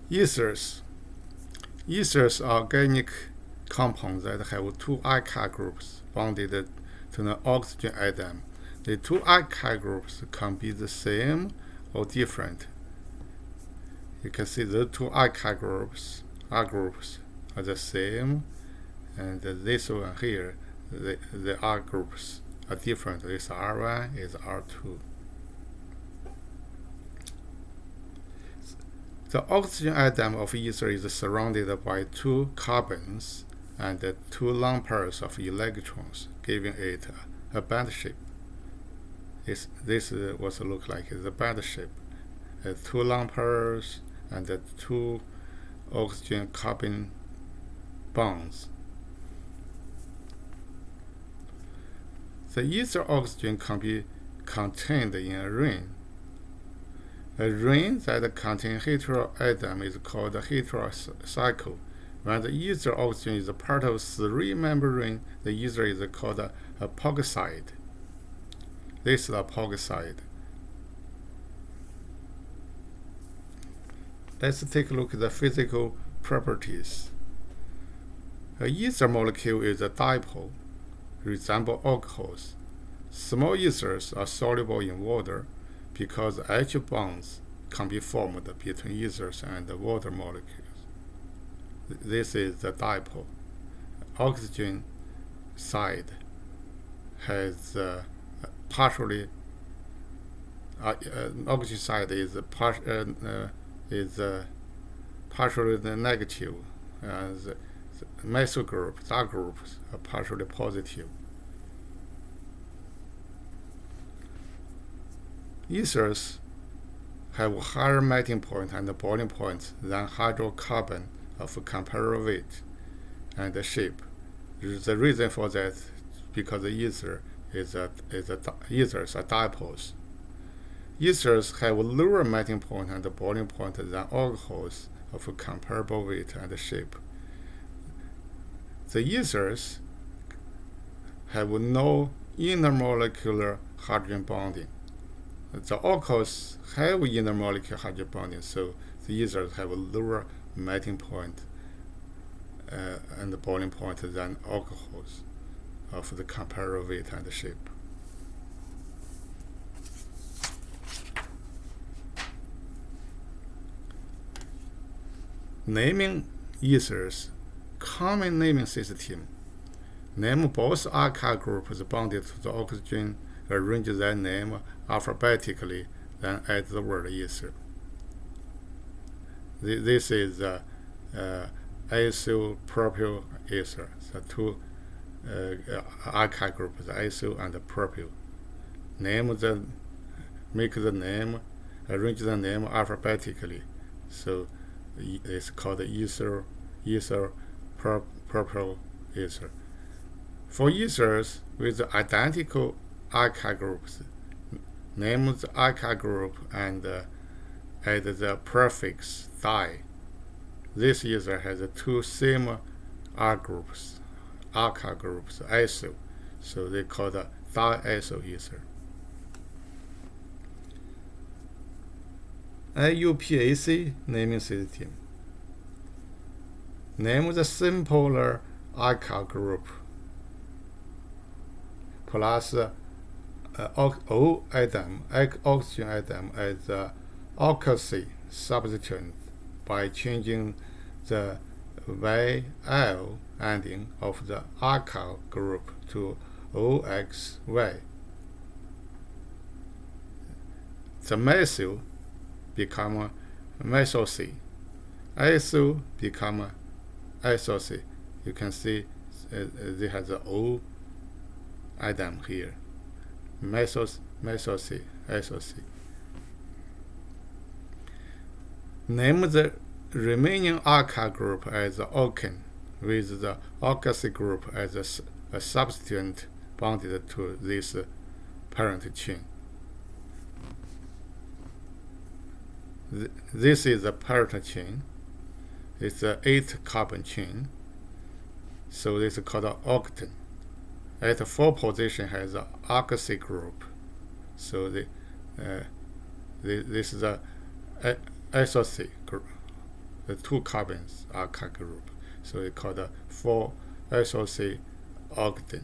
Ethers. Ethers are organic compounds that have two alkyl groups bonded to an oxygen atom. The two alkyl groups can be the same or different. You can see the two alkyl groups are the same, and this one here, the R groups are different. This R1 is R2. The oxygen atom of ether is surrounded by two carbons and two lone pairs of electrons, giving it a band shape. This is what it looks like. It's a band shape. Two lone pairs and two oxygen carbon bonds. The ether oxygen can be contained in a ring. A ring that contains heteroatom is called a heterocycle. When the ether oxygen is a part of three-member ring, the ether is called a apoxide. This is apoxide. Let's take a look at the physical properties. A ether molecule is a dipole, resemble alcohols. Small ethers are soluble in water because H bonds can be formed between ethers and water molecules. This is the dipole. Oxygen side has partially. Oxygen side is partially negative, and the methyl groups, dark groups, are partially positive. Ethers have higher melting point and boiling point than hydrocarbon of comparable weight and shape. The reason for that is because the ethers are dipoles. Ethers have lower melting point and boiling point than alcohols of comparable weight and shape. The ethers have no intermolecular hydrogen bonding. The alcohols have intermolecular hydrogen bonding, so the ethers have a lower melting point and boiling point than alcohols of the comparable weight and shape. Naming ethers. Common naming system. Name both alkyl groups bonded to the oxygen, arrange their name alphabetically, then add the word ether. This is acyl propyl ether. The two alkyl groups, acyl and propyl. Make the name, arrange the name alphabetically. So it's called ether propyl ether. For ethers with identical alkyl groups, name the alkyl group and add the prefix di. This ether has two same alkyl groups, acyl, so they call the diacyl ether. IUPAC naming system. Name the simpler alkyl group plus O atom, oxygen atom as the alkyl substituent by changing the YL ending of the alkyl group to OXY. The methyl become methyl C. Acyl become acyl C. You can see they have the O atom here. Methyl C, acyl C. Name the remaining alkyl group as alkene, with the alkyl group as a substituent bonded to this parent chain. This is the parent chain. It's an 8-carbon chain, so this is called an octane. At the 4 position has an alkyl group, so this is a acyl group. the 2 carbons are alkyl group. So it's called a 4-SOC octane.